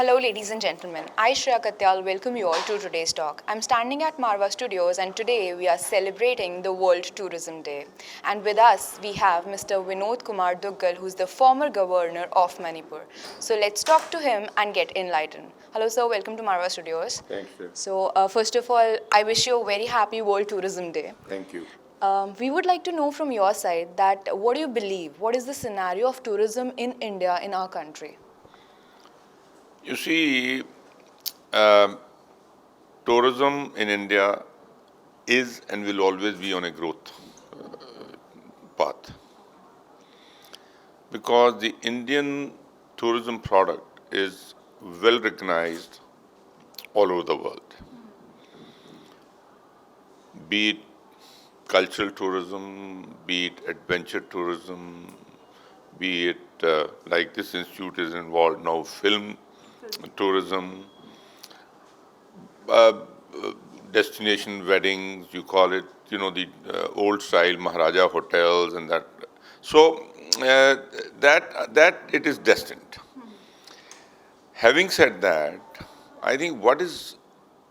Hello, ladies and gentlemen. I, Shreeya Katyal, welcome you all to today's talk. I'm standing at Marwah Studios, and today we are celebrating the World Tourism Day. And with us, we have Mr. Vinod Kumar Duggal, who's the former governor of Manipur. So let's talk to him and get enlightened. Hello, sir. Welcome to Marwah Studios. Thank you. So, first of all, I wish you a very happy World Tourism Day. Thank you. We would like to know from your side that what do you believe? What is the scenario of tourism in India, in our country? You see, tourism in India is and will always be on a growth path. Because the Indian tourism product is well recognized all over the world. Be it cultural tourism, be it adventure tourism, be it like this institute is involved now, film tourism, destination weddings, you call it, the old style Maharaja hotels and that. So that it is destined. Having said that, I think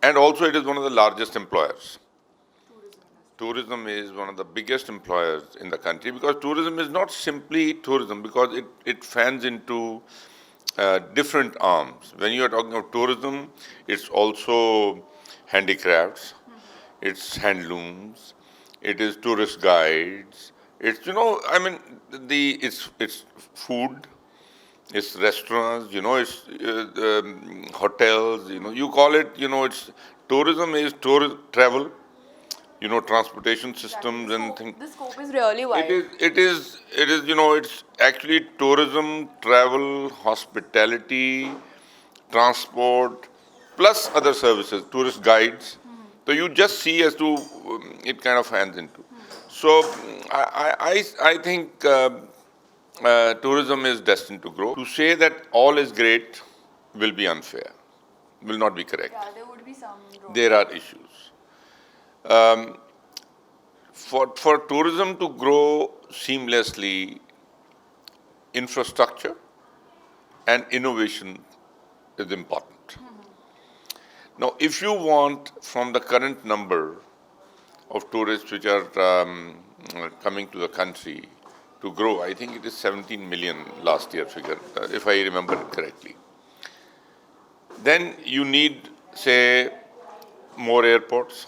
and also it is one of the largest employers. Tourism is one of the biggest employers in the country because tourism is not simply tourism because it fans into different arms. When you are talking of tourism, it's also handicrafts, it's handlooms, it is tourist guides, it's it's food, it's restaurants, it's hotels, you call it, it's tourism is travel, transportation systems and things. The scope is really wide. It is, it's actually tourism, travel, hospitality, transport, plus other services, tourist guides. So you just see as to it kind of hands into. So I think tourism is destined to grow. To say that all is great will be unfair, will not be correct. Yeah, there would be some drawbacks. There are issues. For tourism to grow seamlessly, infrastructure and innovation is important. Now, if you want from the current number of tourists which are coming to the country to grow, I think it is 17 million last year figure, if I remember it correctly, then you need, say, more airports.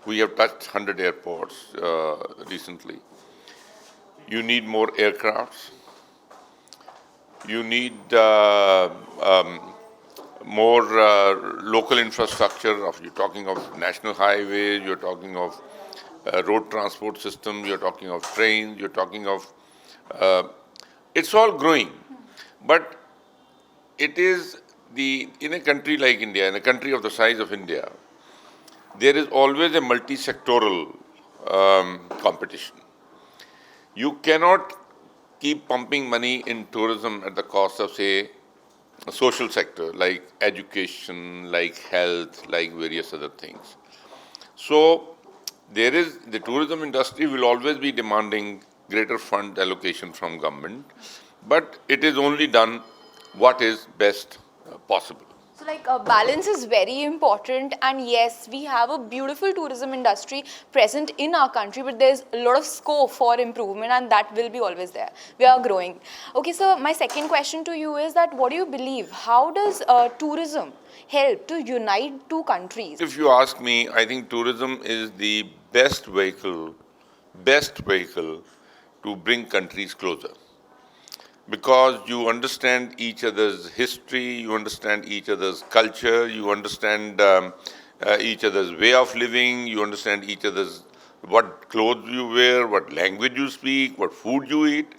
We have touched 100 airports recently. You need more aircrafts. You need more local infrastructure. You're talking of national highways, you're talking of road transport system, you're talking of trains, you're talking of... it's all growing. But it is in a country like India, in a country of the size of India, there is always a multi-sectoral competition. You cannot keep pumping money in tourism at the cost of, say, a social sector like education, like health, like various other things. So the tourism industry will always be demanding greater fund allocation from government, but it is only done what is best possible. So balance is very important, and yes, we have a beautiful tourism industry present in our country, but there's a lot of scope for improvement, and that will be always there. We are growing. Okay, so my second question to you is that what do you believe? How does tourism help to unite two countries? If you ask me, I think tourism is the best vehicle to bring countries closer. Because you understand each other's history, you understand each other's culture, you understand each other's way of living, you understand each other's what clothes you wear, what language you speak, what food you eat,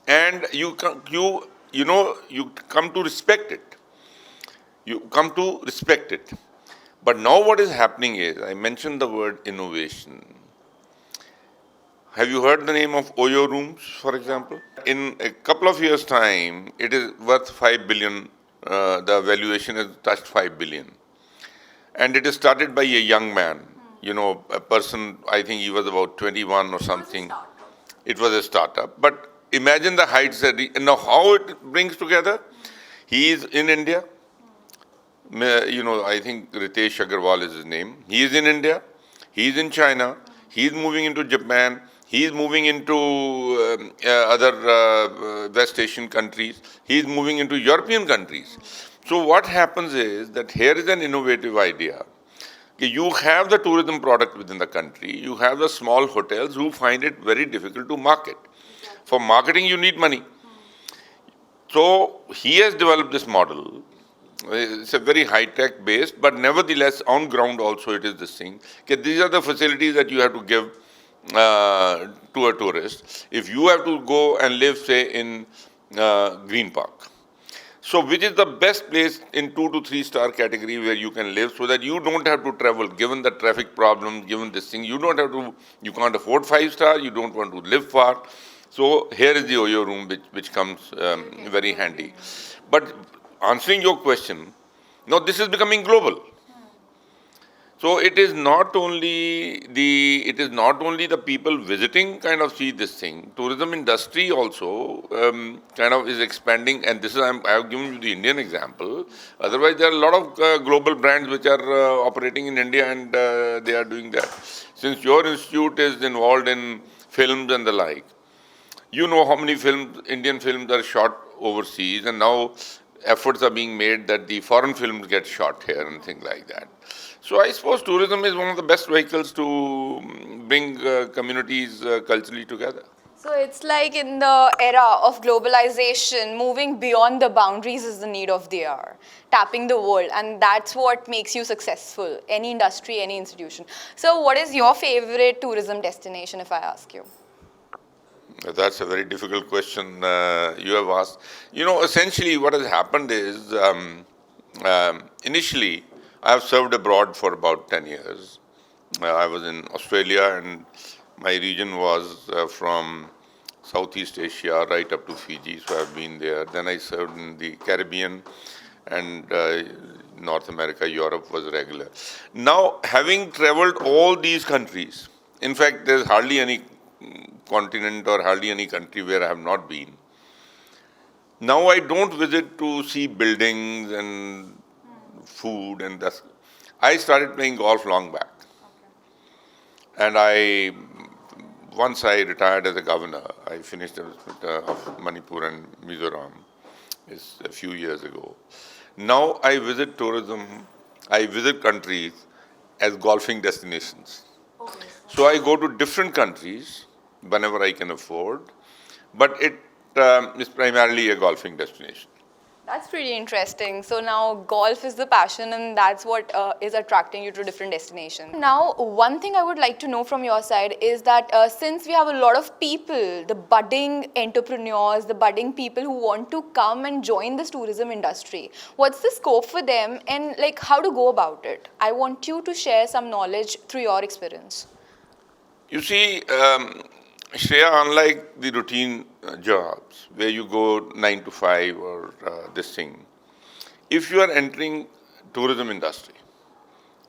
and you come to respect it. You come to respect it. But now what is happening is, I mentioned the word innovation. Have you heard the name of Oyo rooms, for example? In a couple of years' time, it is worth 5 billion. The valuation has touched 5 billion. And it is started by a young man, a person, I think he was about 21 or something. It was a startup. But imagine the heights that now how it brings together. He is in India. I think Ritesh Agarwal is his name. He is in India. He is in China. He is moving into Japan. He is moving into other West Asian countries. He is moving into European countries. So what happens is that here is an innovative idea. You have the tourism product within the country. You have the small hotels who find it very difficult to market. For marketing, you need money. So he has developed this model. It's a very high-tech based, but nevertheless on ground also it is this thing. Okay, these are the facilities that you have to give to a tourist. If you have to go and live, say, in Green Park, so which is the best place in 2 to 3 star category where you can live, so that you don't have to travel, given the traffic problems, given this thing, you can't afford 5 star, you don't want to live far. So here is the Oyo room which comes very handy. But answering your question, now this is becoming global. So it is not only the people visiting kind of see this thing. Tourism industry also kind of is expanding, and this is I have given you the Indian example. Otherwise, there are a lot of global brands which are operating in India, and they are doing that. Since your institute is involved in films and the like, you know how many Indian films are shot overseas, and now efforts are being made that the foreign films get shot here and things like that. So I suppose tourism is one of the best vehicles to bring communities culturally together. So it's like in the era of globalization, moving beyond the boundaries is the need of the hour, tapping the world, and that's what makes you successful, any industry, any institution. So what is your favorite tourism destination, if I ask you? That's a very difficult question you have asked. Essentially what has happened is initially I have served abroad for about 10 years. I was in Australia, and my region was from Southeast Asia right up to Fiji, so I've been there. Then I served in the Caribbean, and North America, Europe was regular. Now, having traveled all these countries, in fact, there's hardly any continent or hardly any country where I have not been. Now I don't visit to see buildings and food and that's. I started playing golf long back. And once I retired as a governor, I finished of Manipur and Mizoram a few years ago. Now I visit I visit countries as golfing destinations. Okay. So I go to different countries whenever I can afford, but it is primarily a golfing destination. That's pretty interesting. So now golf is the passion, and that's what is attracting you to different destinations. Now, one thing I would like to know from your side is that since we have a lot of people, the budding entrepreneurs, the budding people who want to come and join this tourism industry, what's the scope for them and like how to go about it? I want you to share some knowledge through your experience. You see, Shreya, unlike the routine jobs where you go 9 to 5 or this thing, if you are entering tourism industry,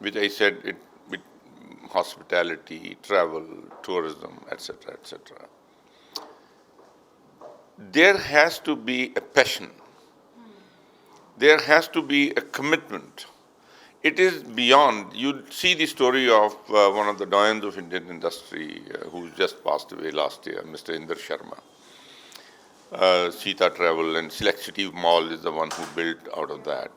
which I said it with hospitality, travel, tourism, etc., etc., there has to be a passion. There has to be a commitment. It is beyond. You see the story of one of the doyens of Indian industry who just passed away last year, Mr. Inder Sharma. Sita Travel and Select City Mall is the one who built out of that.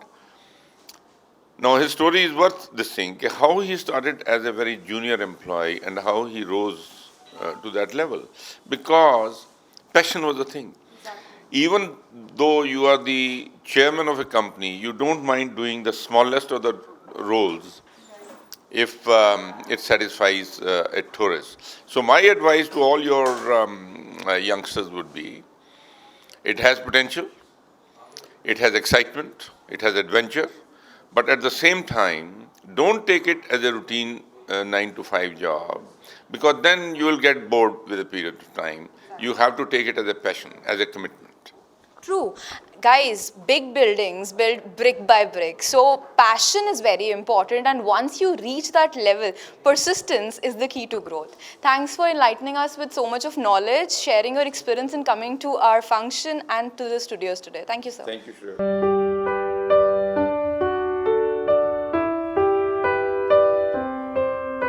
Now his story is worth this thing, how he started as a very junior employee and how he rose to that level. Because passion was the thing. Even though you are the chairman of a company, you don't mind doing the smallest of the roles if it satisfies a tourist. So my advice to all your youngsters would be, it has potential, it has excitement, it has adventure, but at the same time, don't take it as a routine 9 to 5 job, because then you will get bored with a period of time. You have to take it as a passion, as a commitment. True. Guys, big buildings built brick by brick. So passion is very important, and once you reach that level, persistence is the key to growth. Thanks for enlightening us with so much of knowledge, sharing your experience and coming to our function and to the studios today. Thank you, sir. Thank you, sir.